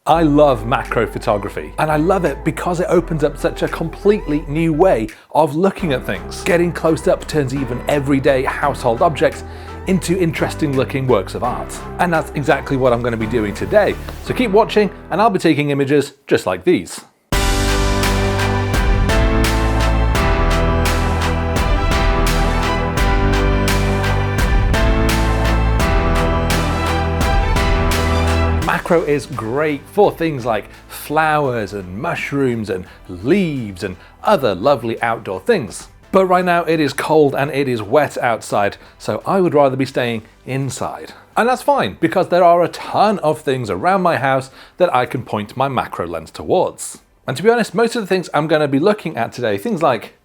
I love macro photography, and I love it because it opens up such a completely new way of looking at things. Getting close up turns even everyday household objects into interesting looking works of art. And that's exactly what I'm going to be doing today. So keep watching and I'll be taking images just like these. Macro is great for things like flowers and mushrooms and leaves and other lovely outdoor things. But right now it is cold and it is wet outside, so I would rather be staying inside. And that's fine, because there are a ton of things around my house that I can point my macro lens towards. And to be honest, most of the things I'm going to be looking at today, things like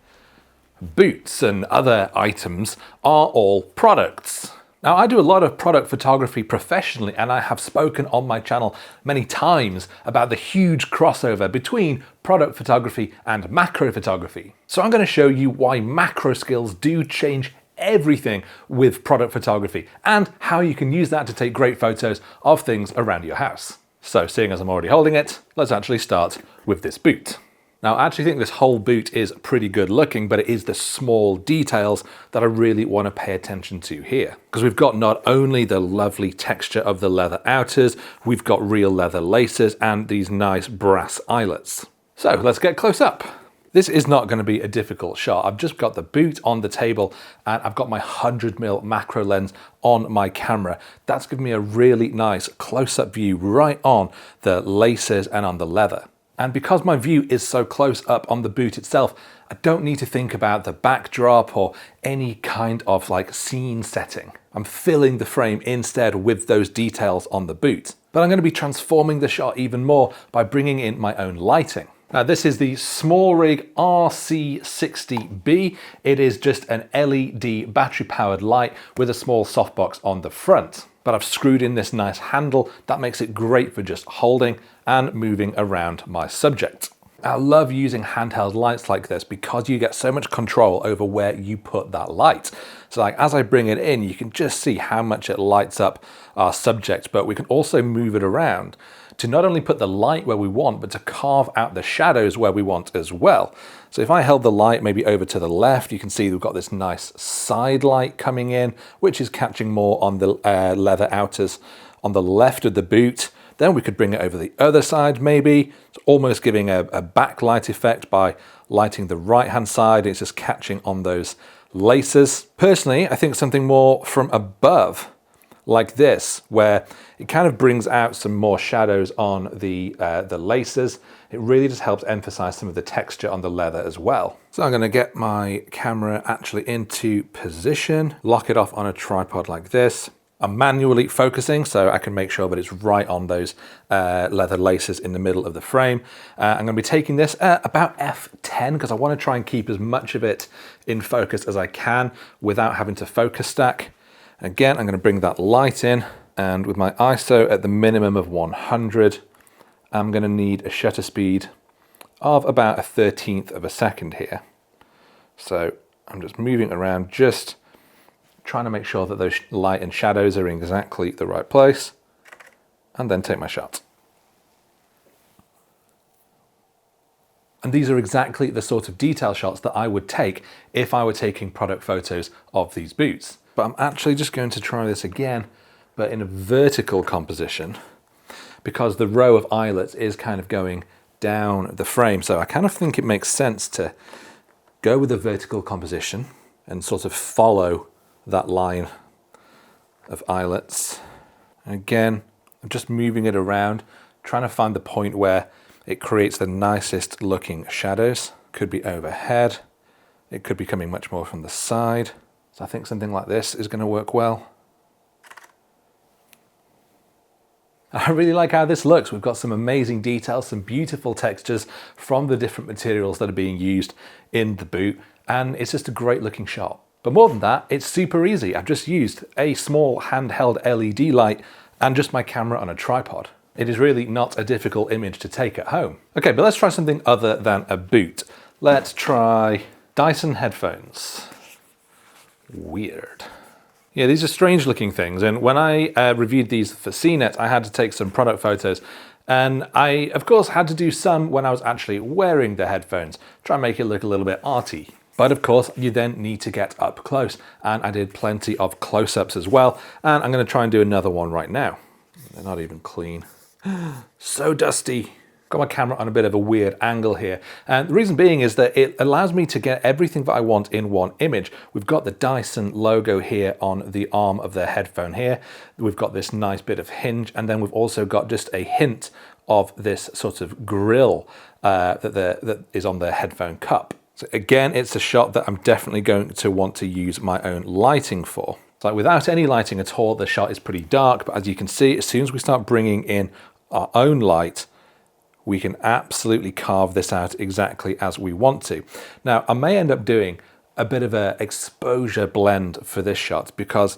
boots and other items, are all products. Now, I do a lot of product photography professionally, and I have spoken on my channel many times about the huge crossover between product photography and macro photography. So I'm going to show you why macro skills do change everything with product photography and how you can use that to take great photos of things around your house. So seeing as I'm already holding it, let's actually start with this boot. Now, I actually think this whole boot is pretty good looking, but it is the small details that I really want to pay attention to here. Because we've got not only the lovely texture of the leather outers, we've got real leather laces and these nice brass eyelets. So let's get close up. This is not going to be a difficult shot. I've just got the boot on the table and I've got my 100mm macro lens on my camera. That's given me a really nice close-up view right on the laces and on the leather. And because my view is so close up on the boot itself, I don't need to think about the backdrop or any kind of like scene setting. I'm filling the frame instead with those details on the boot. But I'm going to be transforming the shot even more by bringing in my own lighting. Now, this is the SmallRig RC60B. It is just an LED battery powered light with a small softbox on the front. But I've screwed in this nice handle that makes it great for just holding and moving around my subject. I love using handheld lights like this because you get so much control over where you put that light. So like as I bring it in, you can just see how much it lights up our subject, but we can also move it around to not only put the light where we want, but to carve out the shadows where we want as well. So if I held the light maybe over to the left, you can see we've got this nice side light coming in, which is catching more on the leather outers on the left of the boot. Then we could bring it over the other side maybe. It's almost giving a backlight effect by lighting the right-hand side. It's just catching on those laces. Personally, I think something more from above, like this, where it kind of brings out some more shadows on the laces. It really just helps emphasize some of the texture on the leather as well. So I'm going to get my camera actually into position, lock it off on a tripod like this. I'm manually focusing so I can make sure that it's right on those leather laces in the middle of the frame. I'm going to be taking this at about f10 because I want to try and keep as much of it in focus as I can without having to focus stack. Again, I'm going to bring that light in, and with my ISO at the minimum of 100, I'm going to need a shutter speed of about 1/13 of a second here. So I'm just moving around, just trying to make sure that those light and shadows are in exactly the right place, and then take my shot. And these are exactly the sort of detail shots that I would take if I were taking product photos of these boots. But I'm actually just going to try this again, but in a vertical composition, because the row of eyelets is kind of going down the frame. So I kind of think it makes sense to go with a vertical composition and sort of follow that line of eyelets. And again, I'm just moving it around, trying to find the point where it creates the nicest looking shadows. Could be overhead. It could be coming much more from the side. So I think something like this is going to work well. I really like how this looks. We've got some amazing details, some beautiful textures from the different materials that are being used in the boot, and it's just a great looking shot. But more than that, it's super easy. I've just used a small handheld LED light and just my camera on a tripod. It is really not a difficult image to take at home. Okay, but let's try something other than a boot. Let's try Dyson headphones. Weird. Yeah, these are strange looking things, and when I reviewed these for CNET, I had to take some product photos And I, of course, had to do some when I was actually wearing the headphones, try and make it look a little bit arty. But of course, you then need to get up close. And I did plenty of close-ups as well. And I'm going to try and do another one right now. They're not even clean. So dusty. Got my camera on a bit of a weird angle here. And the reason being is that it allows me to get everything that I want in one image. We've got the Dyson logo here on the arm of the headphone here. We've got this nice bit of hinge, and then we've also got just a hint of this sort of grill that is on the headphone cup. So again, it's a shot that I'm definitely going to want to use my own lighting for. So without any lighting at all, the shot is pretty dark, but as you can see, as soon as we start bringing in our own light, we can absolutely carve this out exactly as we want to. Now, I may end up doing a bit of an exposure blend for this shot because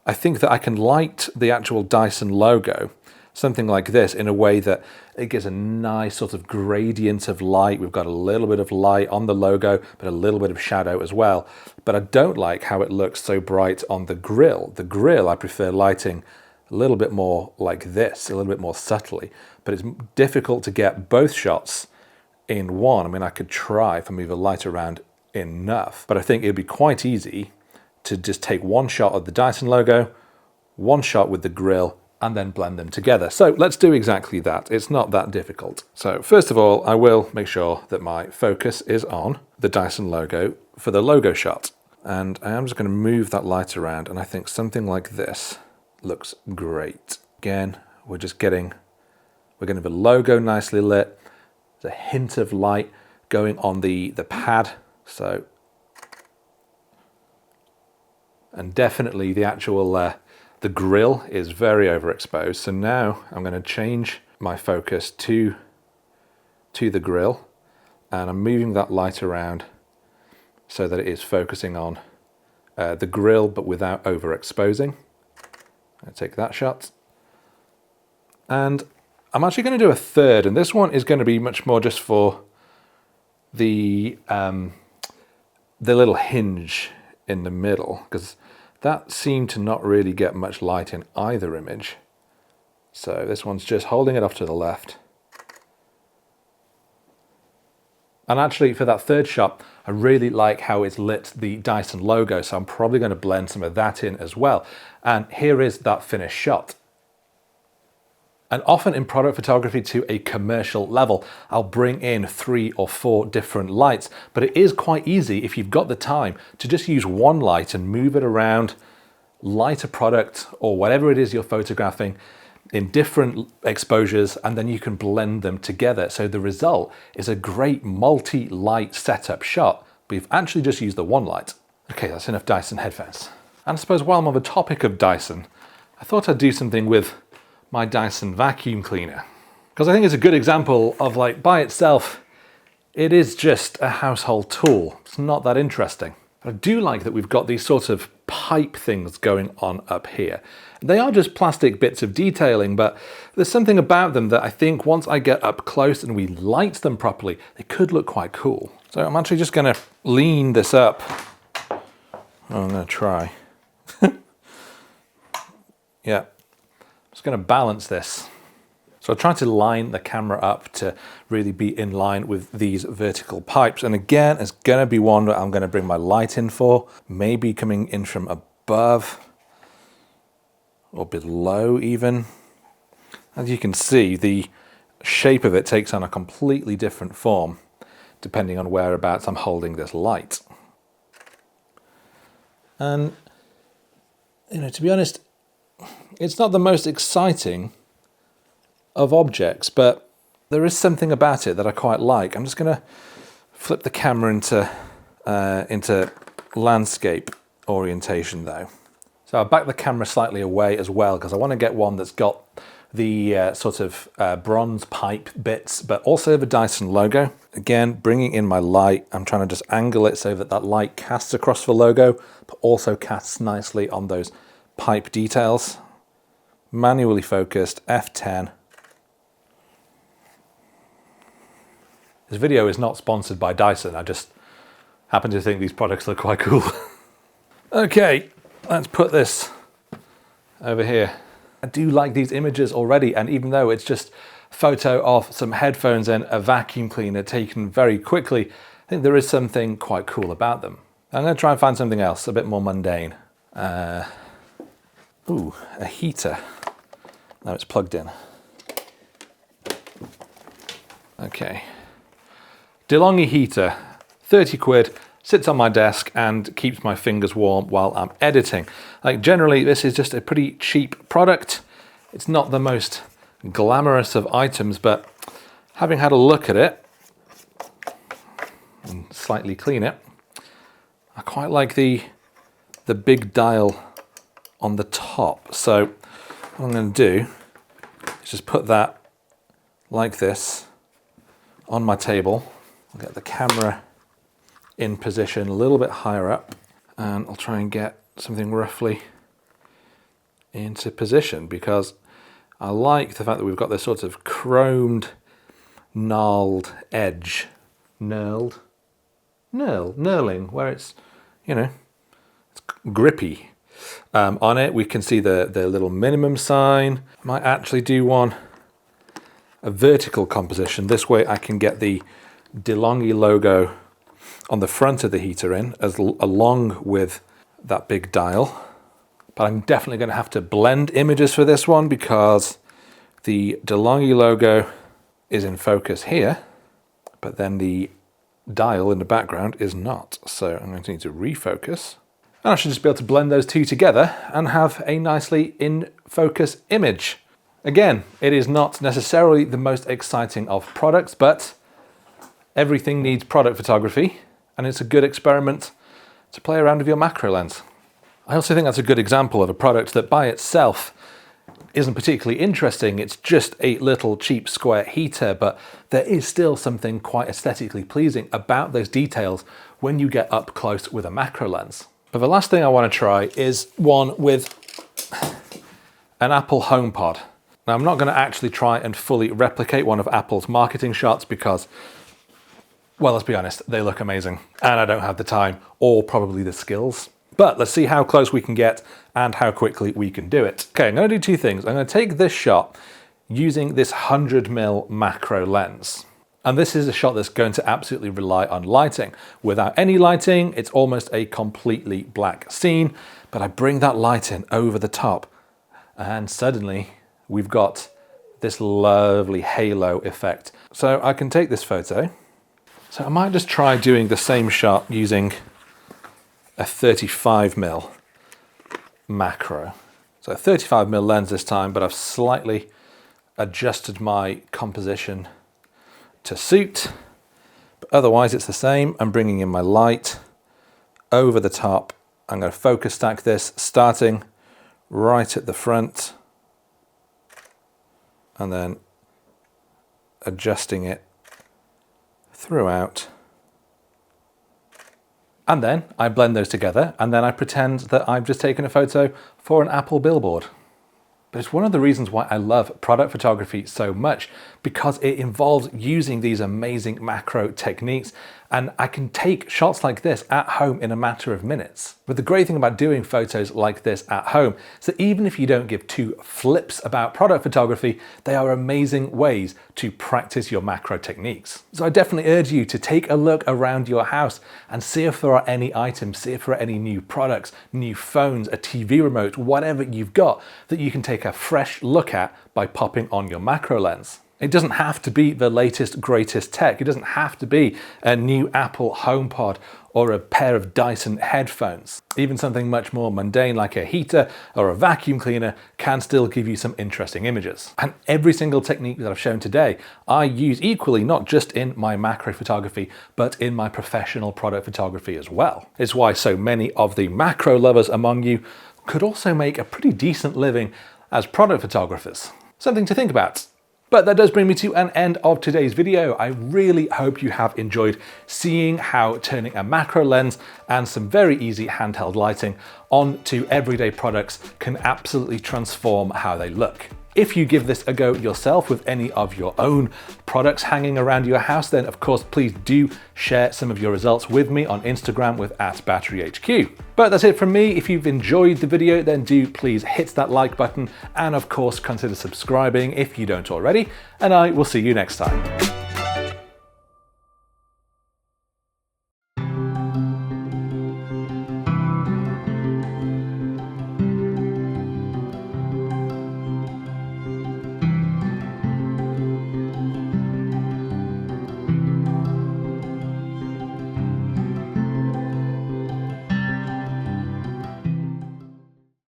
I think that I can light the actual Dyson logo, something like this, in a way that it gives a nice sort of gradient of light. We've got a little bit of light on the logo, but a little bit of shadow as well. But I don't like how it looks so bright on the grill. The grill, I prefer lighting a little bit more like this, a little bit more subtly, but it's difficult to get both shots in one. I mean, I could try if I move the light around enough, but I think it'd be quite easy to just take one shot of the Dyson logo, one shot with the grill, and then blend them together. So let's do exactly that. It's not that difficult. So first of all, I will make sure that my focus is on the Dyson logo for the logo shot. And I am just going to move that light around, and I think something like this looks great. Again, we're going to have a logo nicely lit. There's a hint of light going on the pad. So, and definitely the actual, the grill is very overexposed. So now I'm going to change my focus to the grill, and I'm moving that light around so that it is focusing on the grill, but without overexposing. I'll take that shot. And I'm actually going to do a third, and this one is going to be much more just for the little hinge in the middle, because that seemed to not really get much light in either image. So this one's just holding it off to the left. And actually for that third shot, I really like how it's lit the Dyson logo, so I'm probably going to blend some of that in as well. And here is that finished shot. And often in product photography to a commercial level, I'll bring in 3 or 4 different lights, but it is quite easy if you've got the time to just use one light and move it around, light a product or whatever it is you're photographing in different exposures, and then you can blend them together. So the result is a great multi-light setup shot, but you've actually just used the one light. Okay, that's enough Dyson headphones. And I suppose while I'm on the topic of Dyson, I thought I'd do something with my Dyson vacuum cleaner, because I think it's a good example of, like, by itself, it is just a household tool. It's not that interesting. But I do like that we've got these sort of pipe things going on up here. They are just plastic bits of detailing, but there's something about them that I think once I get up close and we light them properly, they could look quite cool. So I'm actually just going to lean this up. Oh, I'm going to try. Yeah. Just going to balance this. So I try to line the camera up to really be in line with these vertical pipes. And again, it's going to be one that I'm going to bring my light in for, maybe coming in from above or below even. As you can see, the shape of it takes on a completely different form depending on whereabouts I'm holding this light. And, you know, to be honest, it's not the most exciting of objects, but there is something about it that I quite like. I'm just going to flip the camera into landscape orientation though. So I'll back the camera slightly away as well, because I want to get one that's got the sort of bronze pipe bits, but also the Dyson logo. Again, bringing in my light, I'm trying to just angle it so that that light casts across the logo, but also casts nicely on those pipe details. Manually focused, F10. This video is not sponsored by Dyson. I just happen to think these products look quite cool. Okay, let's put this over here. I do like these images already, and even though it's just photo of some headphones and a vacuum cleaner taken very quickly, I think there is something quite cool about them. I'm going to try and find something else, a bit more mundane. Ooh, a heater. Now it's plugged in. Okay. DeLonghi heater, 30 quid, sits on my desk and keeps my fingers warm while I'm editing. Like generally, this is just a pretty cheap product. It's not the most glamorous of items, but having had a look at it and slightly clean it, I quite like the big dial on the top. So what I'm going to do is just put that like this on my table. I'll get the camera in position a little bit higher up, and I'll try and get something roughly into position, because I like the fact that we've got this sort of chromed, knurled edge. Knurling, where it's, you know, it's grippy. On it, we can see the little minimum sign. I might actually do a vertical composition. This way I can get the DeLonghi logo on the front of the heater in, along with that big dial. But I'm definitely going to have to blend images for this one, because the DeLonghi logo is in focus here, but then the dial in the background is not. So I'm going to need to refocus. And I should just be able to blend those two together and have a nicely in focus image. Again, it is not necessarily the most exciting of products, but everything needs product photography, and it's a good experiment to play around with your macro lens. I also think that's a good example of a product that by itself isn't particularly interesting. It's just a little cheap square heater, but there is still something quite aesthetically pleasing about those details when you get up close with a macro lens. But the last thing I want to try is one with an Apple HomePod. Now, I'm not going to actually try and fully replicate one of Apple's marketing shots because, well, let's be honest, they look amazing. And I don't have the time or probably the skills. But let's see how close we can get and how quickly we can do it. Okay, I'm going to do two things. I'm going to take this shot using this 100mm macro lens. And this is a shot that's going to absolutely rely on lighting. Without any lighting, it's almost a completely black scene, but I bring that light in over the top, and suddenly we've got this lovely halo effect. So I can take this photo. So I might just try doing the same shot using a 35mm macro. So a 35mm lens this time, but I've slightly adjusted my composition to suit, but otherwise it's the same. I'm bringing in my light over the top. I'm going to focus stack this, starting right at the front and then adjusting it throughout. And then I blend those together, and then I pretend that I've just taken a photo for an Apple billboard. But it's one of the reasons why I love product photography so much, because it involves using these amazing macro techniques, and I can take shots like this at home in a matter of minutes. But the great thing about doing photos like this at home is that even if you don't give two flips about product photography, they are amazing ways to practice your macro techniques. So I definitely urge you to take a look around your house and see if there are any items, see if there are any new products, new phones, a TV remote, whatever you've got that you can take a fresh look at by popping on your macro lens. It doesn't have to be the latest, greatest tech. It doesn't have to be a new Apple HomePod or a pair of Dyson headphones. Even something much more mundane like a heater or a vacuum cleaner can still give you some interesting images. And every single technique that I've shown today, I use equally, not just in my macro photography, but in my professional product photography as well. It's why so many of the macro lovers among you could also make a pretty decent living as product photographers. Something to think about. But that does bring me to an end of today's video. I really hope you have enjoyed seeing how turning a macro lens and some very easy handheld lighting onto everyday products can absolutely transform how they look. If you give this a go yourself with any of your own products hanging around your house, then of course, please do share some of your results with me on Instagram with @BatteryHQ. But that's it from me. If you've enjoyed the video, then do please hit that like button and of course consider subscribing if you don't already, and I will see you next time.